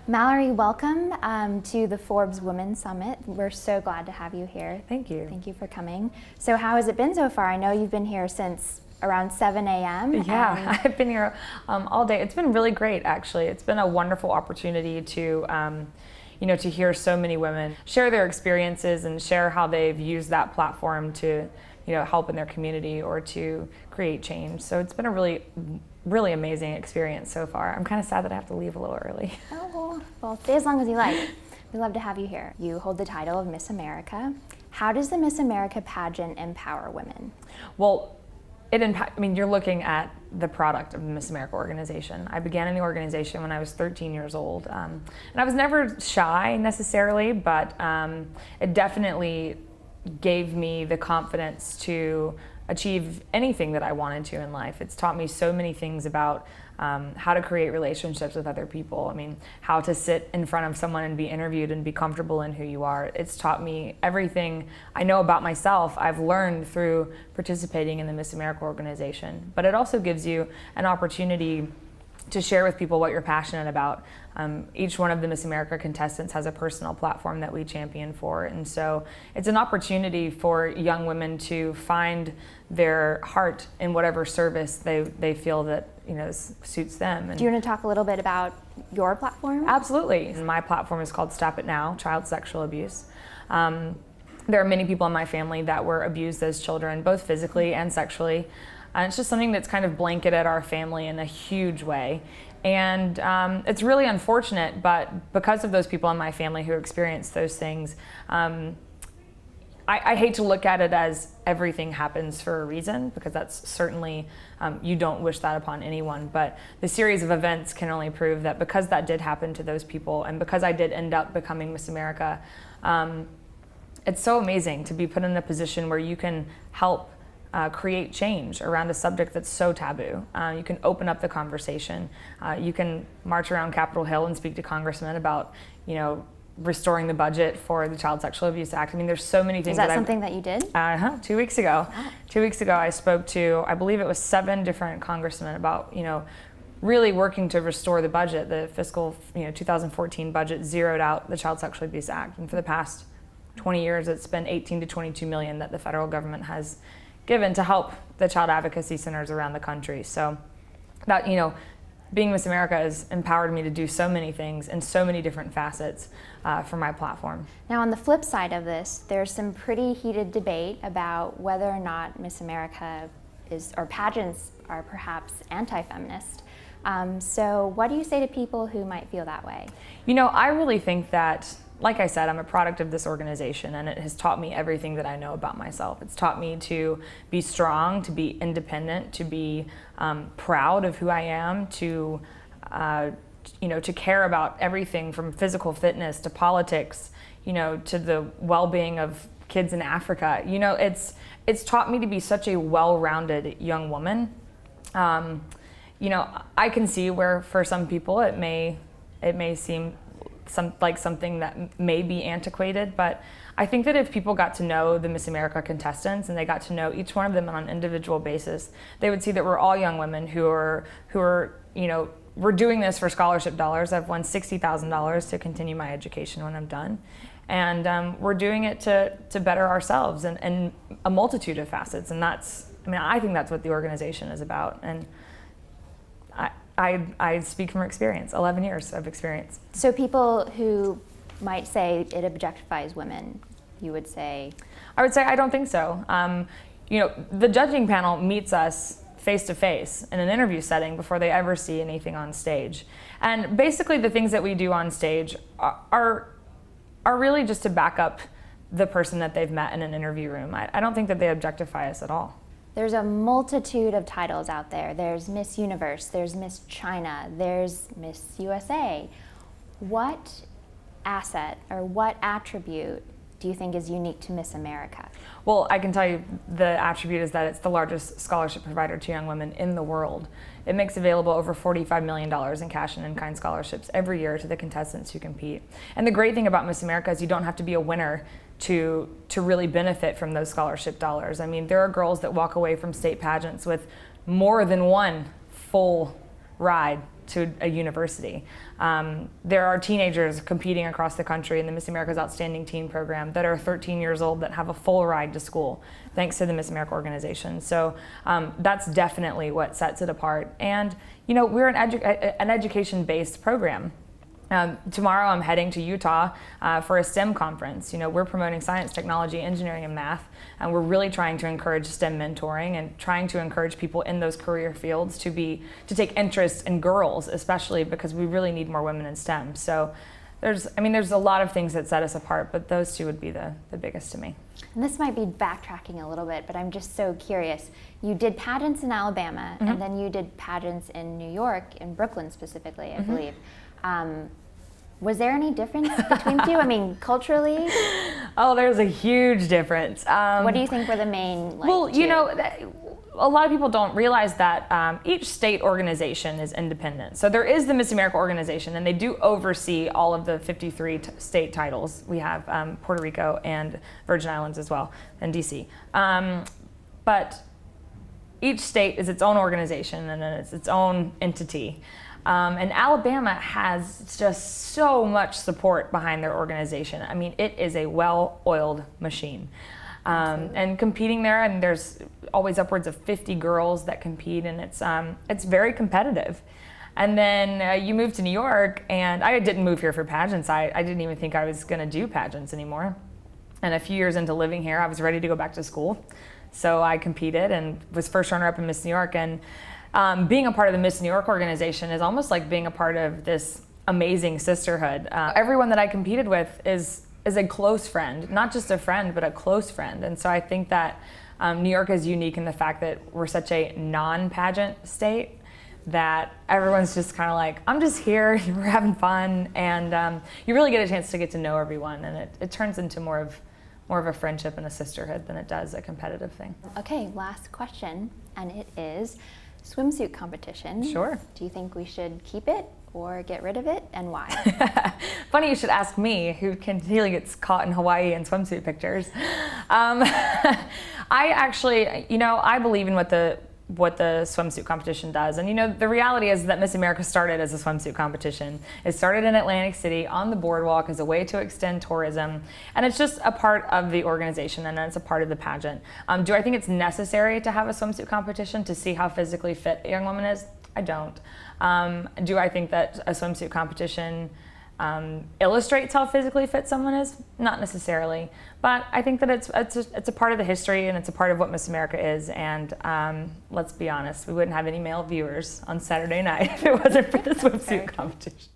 Mallory, welcome to the Forbes Women Summit. We're so glad to have you here. Thank you. Thank you for coming. So how has it been so far? I know you've been here since around 7 a.m. Yeah, I've been here all day. It's been really great, actually. It's been a wonderful opportunity to to hear so many women share their experiences and share how they've used that platform to help in their community or to create change. So it's been a really amazing experience so far. I'm kind of sad that I have to leave a little early. Oh, well, stay as long as you like. We'd love to have you here. You hold the title of Miss America. How does the Miss America pageant empower women? Well, you're looking at the product of the Miss America organization. I began in the organization when I was 13 years old. And I was never shy necessarily, but it definitely gave me the confidence to achieve anything that I wanted to in life. It's taught me so many things about how to create relationships with other people. I mean, how to sit in front of someone and be interviewed and be comfortable in who you are. It's taught me everything I know about myself I've learned through participating in the Miss America organization. But it also gives you an opportunity to share with people what you're passionate about. Each one of the Miss America contestants has a personal platform that we champion for, and so it's an opportunity for young women to find their heart in whatever service they feel that suits them. Do you want to talk a little bit about your platform? Absolutely. My platform is called Stop It Now, Child Sexual Abuse. There are many people in my family that were abused as children, both physically and sexually. And it's just something that's kind of blanketed our family in a huge way. And it's really unfortunate, but because of those people in my family who experienced those things, I hate to look at it as everything happens for a reason, because that's certainly, you don't wish that upon anyone. But the series of events can only prove that because that did happen to those people, and because I did end up becoming Miss America, it's so amazing to be put in a position where you can help create change around a subject that's so taboo. You can open up the conversation. You can march around Capitol Hill and speak to congressmen about, restoring the budget for the Child Sexual Abuse Act. I mean, there's so many things. Is that something that you did? 2 weeks ago. Wow. 2 weeks ago, I spoke to, I believe it was 7 different congressmen about, really working to restore the budget. The fiscal, 2014 budget zeroed out the Child Sexual Abuse Act, and for the past 20 years, it's been 18 to 22 million that the federal government has given to help the child advocacy centers around the country. So that, being Miss America has empowered me to do so many things in so many different facets for my platform. Now, on the flip side of this, there's some pretty heated debate about whether or not Miss America or pageants are perhaps anti-feminist. So what do you say to people who might feel that way? I really think that, like I said, I'm a product of this organization, and it has taught me everything that I know about myself. It's taught me to be strong, to be independent, to be proud of who I am, to care about everything from physical fitness to politics, to the well-being of kids in Africa. It's taught me to be such a well-rounded young woman. I can see where for some people it may seem like something that may be antiquated, but I think that if people got to know the Miss America contestants and they got to know each one of them on an individual basis, they would see that we're all young women who are we're doing this for scholarship dollars. I've won $60,000 to continue my education when I'm done, and we're doing it to better ourselves in a multitude of facets. And I think that's what the organization is about. And I speak from experience, 11 years of experience. So people who might say it objectifies women, you would say? I would say I don't think so. The judging panel meets us face to face in an interview setting before they ever see anything on stage. And basically the things that we do on stage are really just to back up the person that they've met in an interview room. I don't think that they objectify us at all. There's a multitude of titles out there. There's Miss Universe, there's Miss China, there's Miss USA. What asset or what attribute do you think is unique to Miss America? Well, I can tell you the attribute is that it's the largest scholarship provider to young women in the world. It makes available over $45 million in cash and in-kind scholarships every year to the contestants who compete. And the great thing about Miss America is you don't have to be a winner to really benefit from those scholarship dollars. I mean, there are girls that walk away from state pageants with more than one full ride to a university. There are teenagers competing across the country in the Miss America's Outstanding Teen program that are 13 years old that have a full ride to school thanks to the Miss America organization. So that's definitely what sets it apart. And you know, we're an education-based program. Tomorrow I'm heading to Utah for a STEM conference. You know, we're promoting science, technology, engineering, and math, and we're really trying to encourage STEM mentoring and trying to encourage people in those career fields to take interest in girls, especially because we really need more women in STEM. So there's a lot of things that set us apart, but those two would be the biggest to me. And this might be backtracking a little bit, but I'm just so curious. You did pageants in Alabama, and then you did pageants in New York, in Brooklyn specifically, I believe. Was there any difference between the two? I mean, culturally? Oh, there's a huge difference. What do you think were the main, well, two? you know, a lot of people don't realize that each state organization is independent. So there is the Miss America organization, and they do oversee all of the 53 state titles. We have Puerto Rico and Virgin Islands as well, and DC. But each state is its own organization, and then it's its own entity. And Alabama has just so much support behind their organization. I mean, it is a well-oiled machine. And competing there, and there's always upwards of 50 girls that compete, and it's very competitive. And then you move to New York, and I didn't move here for pageants. I didn't even think I was gonna do pageants anymore. And a few years into living here, I was ready to go back to school. So I competed and was first runner-up in Miss New York. And being a part of the Miss New York organization is almost like being a part of this amazing sisterhood. Everyone that I competed with is a close friend, not just a friend, but a close friend. And so I think that New York is unique in the fact that we're such a non-pageant state that everyone's just kind of like, I'm just here, we're having fun, and you really get a chance to get to know everyone, and it turns into more of a friendship and a sisterhood than it does a competitive thing. Okay, last question, and it is swimsuit competition. Sure. Do you think we should keep it or get rid of it, and why? Funny you should ask me, who continually gets caught in Hawaii in swimsuit pictures. I actually, you know, I believe in what the swimsuit competition does. And you know, the reality is that Miss America started as a swimsuit competition. It started in Atlantic City on the boardwalk as a way to extend tourism. And it's just a part of the organization, and it's a part of the pageant. Do I think it's necessary to have a swimsuit competition to see how physically fit a young woman is? I don't. Do I think that a swimsuit competition illustrates how physically fit someone is? Not necessarily, but I think that it's a part of the history, and it's a part of what Miss America is. And let's be honest, we wouldn't have any male viewers on Saturday night if it wasn't for the swimsuit competition.